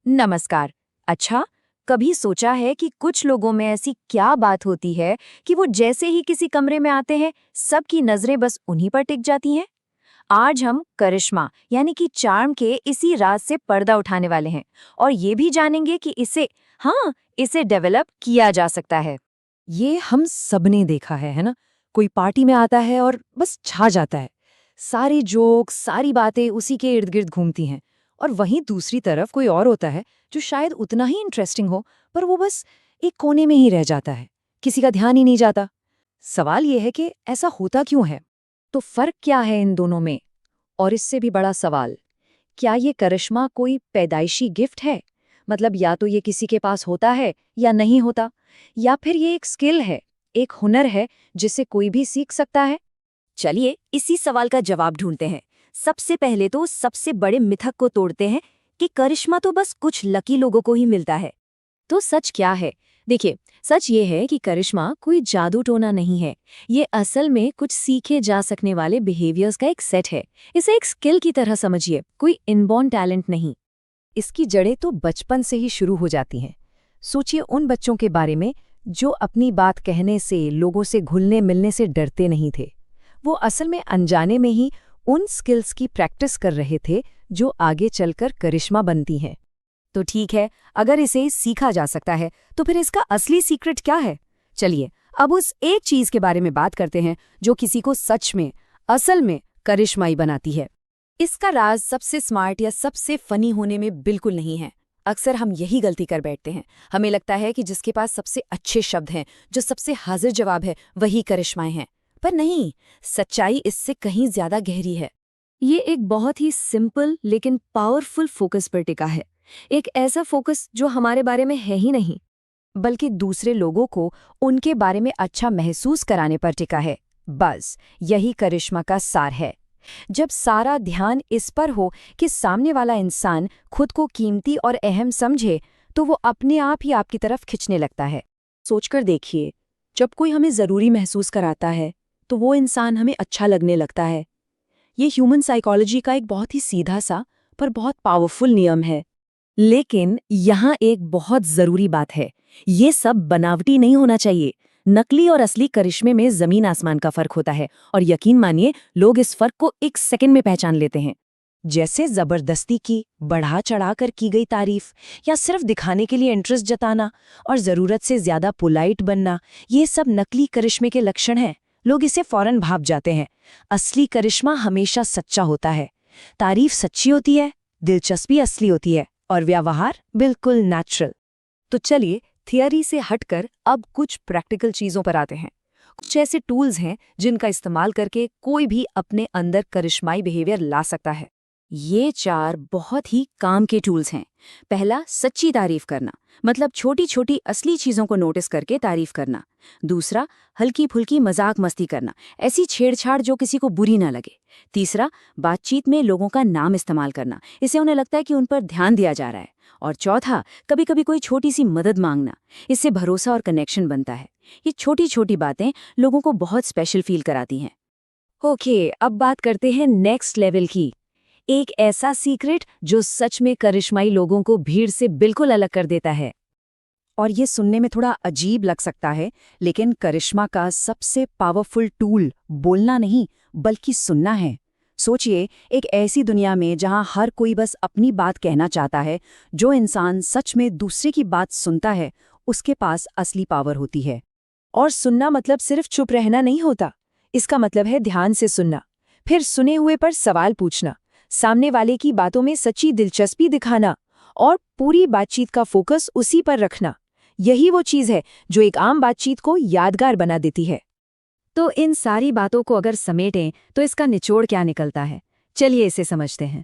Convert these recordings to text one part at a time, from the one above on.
नमस्कार। अच्छा, कभी सोचा है कि कुछ लोगों में ऐसी क्या बात होती है कि वो जैसे ही किसी कमरे में आते हैं, सबकी नजरें बस उन्हीं पर टिक जाती हैं? आज हम करिश्मा यानी कि चार्म के इसी राज से पर्दा उठाने वाले हैं और ये भी जानेंगे कि इसे डेवलप किया जा सकता है। ये हम सबने देखा है ना? कोई पार्टी में आता है और बस छा जाता है। सारे जोक, सारी बातें उसी के इर्द-गिर्द घूमती हैं। और वहीं दूसरी तरफ कोई और होता है जो शायद उतना ही इंटरेस्टिंग हो, पर वो बस एक कोने में ही रह जाता है। किसी का ध्यान ही नहीं जाता। सवाल ये है कि ऐसा होता क्यों है? तो फर्क क्या है इन दोनों में? और इससे भी बड़ा सवाल, क्या ये करिश्मा कोई पैदाइशी गिफ्ट है? मतलब या तो ये किसी के पास होता है या नहीं होता, या फिर ये एक स्किल है, एक हुनर है जिसे कोई भी सीख सकता है? चलिए इसी सवाल का जवाब ढूंढते हैं। सबसे पहले तो सबसे बड़े मिथक को तोड़ते हैं कि करिश्मा तो बस कुछ लकी लोगों को ही मिलता है। तो सच क्या है? देखिए, सच ये है कि करिश्मा कोई जादू टोना नहीं है। ये असल में कुछ सीखे जा सकने वाले बिहेवियर्स का एक सेट है। इसे एक स्किल की तरह समझिए, कोई इनबॉर्न टैलेंट नहीं। इसकी जड़ें तो बचपन से ही शुरू हो जाती हैं। सोचिए उन बच्चों के बारे में जो अपनी बात कहने से, लोगों से घुलने मिलने से डरते नहीं थे। वो असल में अनजाने में ही उन स्किल्स की प्रैक्टिस कर रहे थे जो आगे चलकर करिश्मा बनती हैं। तो ठीक है, अगर इसे सीखा जा सकता है, तो फिर इसका असली सीक्रेट क्या है? चलिए, अब उस एक चीज के बारे में बात करते हैं जो किसी को सच में, असल में करिश्माई बनाती है। इसका राज सबसे स्मार्ट या सबसे फनी होने में बिल्कुल नहीं है। अक्सर हम यही गलती कर बैठते हैं। हमें लगता है कि जिसके पास सबसे अच्छे शब्द हैं, जो सबसे हाजिर जवाब है, वही करिश्माएं हैं। पर नहीं, सच्चाई इससे कहीं ज्यादा गहरी है। ये एक बहुत ही सिंपल लेकिन पावरफुल फोकस पर टिका है। एक ऐसा फोकस जो हमारे बारे में है ही नहीं, बल्कि दूसरे लोगों को उनके बारे में अच्छा महसूस कराने पर टिका है। बस यही करिश्मा का सार है। जब सारा ध्यान इस पर हो कि सामने वाला इंसान खुद को कीमती और अहम समझे, तो वो अपने आप ही आपकी तरफ खिंचने लगता है। सोचकर देखिए, जब कोई हमें ज़रूरी महसूस कराता है तो वो इंसान हमें अच्छा लगने लगता है। ये ह्यूमन साइकोलॉजी का एक बहुत ही सीधा सा पर बहुत पावरफुल नियम है। लेकिन यहाँ एक बहुत ज़रूरी बात है, ये सब बनावटी नहीं होना चाहिए। नकली और असली करिश्मे में ज़मीन आसमान का फ़र्क होता है, और यकीन मानिए लोग इस फ़र्क को एक सेकंड में पहचान लेते हैं। जैसे ज़बरदस्ती की, बढ़ा चढ़ाकर की गई तारीफ, या सिर्फ दिखाने के लिए इंटरेस्ट जताना और ज़रूरत से ज़्यादा पोलाइट बनना, ये सब नकली करिश्मे के लक्षण हैं। लोग इसे फौरन भाप जाते हैं। असली करिश्मा हमेशा सच्चा होता है। तारीफ सच्ची होती है, दिलचस्पी असली होती है, और व्यवहार बिल्कुल नेचुरल। तो चलिए, थियरी से हटकर अब कुछ प्रैक्टिकल चीज़ों पर आते हैं। कुछ ऐसे टूल्स हैं जिनका इस्तेमाल करके कोई भी अपने अंदर करिश्माई बिहेवियर ला सकता है। ये 4 बहुत ही काम के टूल्स हैं। पहला, सच्ची तारीफ करना, मतलब छोटी छोटी असली चीज़ों को नोटिस करके तारीफ करना। दूसरा, हल्की फुल्की मजाक मस्ती करना, ऐसी छेड़छाड़ जो किसी को बुरी ना लगे। तीसरा, बातचीत में लोगों का नाम इस्तेमाल करना, इससे उन्हें लगता है कि उन पर ध्यान दिया जा रहा है। और चौथा, कभी कभी कोई छोटी सी मदद मांगना, इससे भरोसा और कनेक्शन बनता है। ये छोटी छोटी बातें लोगों को बहुत स्पेशल फील कराती हैं। ओके, अब बात करते हैं नेक्स्ट लेवल की। एक ऐसा सीक्रेट जो सच में करिश्माई लोगों को भीड़ से बिल्कुल अलग कर देता है। और ये सुनने में थोड़ा अजीब लग सकता है, लेकिन करिश्मा का सबसे पावरफुल टूल बोलना नहीं, बल्कि सुनना है। सोचिए, एक ऐसी दुनिया में जहां हर कोई बस अपनी बात कहना चाहता है, जो इंसान सच में दूसरे की बात सुनता है, उसके पास असली पावर होती है। और सुनना मतलब सिर्फ चुप रहना नहीं होता। इसका मतलब है ध्यान से सुनना, फिर सुने हुए पर सवाल पूछना, सामने वाले की बातों में सच्ची दिलचस्पी दिखाना, और पूरी बातचीत का फोकस उसी पर रखना। यही वो चीज़ है जो एक आम बातचीत को यादगार बना देती है। तो इन सारी बातों को अगर समेटें तो इसका निचोड़ क्या निकलता है? चलिए इसे समझते हैं।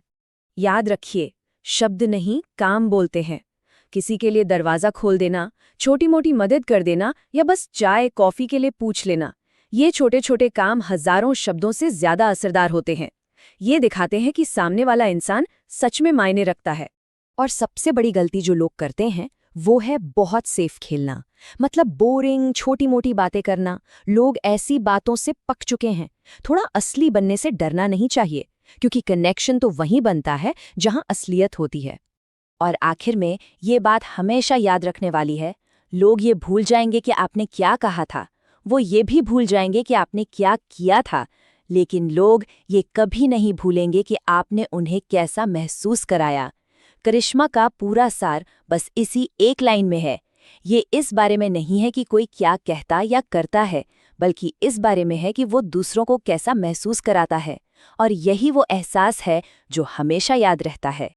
याद रखिए, शब्द नहीं, काम बोलते हैं। किसी के लिए दरवाज़ा खोल देना, छोटी मोटी मदद कर देना, या बस चाय कॉफ़ी के लिए पूछ लेना, ये छोटे छोटे काम हज़ारों शब्दों से ज़्यादा असरदार होते हैं। ये दिखाते हैं कि सामने वाला इंसान सच में मायने रखता है। और सबसे बड़ी गलती जो लोग करते हैं वो है बहुत सेफ खेलना, मतलब बोरिंग छोटी मोटी बातें करना। लोग ऐसी बातों से पक चुके हैं। थोड़ा असली बनने से डरना नहीं चाहिए, क्योंकि कनेक्शन तो वहीं बनता है जहां असलियत होती है। और आखिर में ये बात हमेशा याद रखने वाली है, लोग ये भूल जाएंगे कि आपने क्या कहा था, वो ये भी भूल जाएंगे कि आपने क्या किया था, लेकिन लोग ये कभी नहीं भूलेंगे कि आपने उन्हें कैसा महसूस कराया। करिश्मा का पूरा सार बस इसी एक लाइन में है। ये इस बारे में नहीं है कि कोई क्या कहता या करता है, बल्कि इस बारे में है कि वो दूसरों को कैसा महसूस कराता है, और यही वो एहसास है जो हमेशा याद रहता है।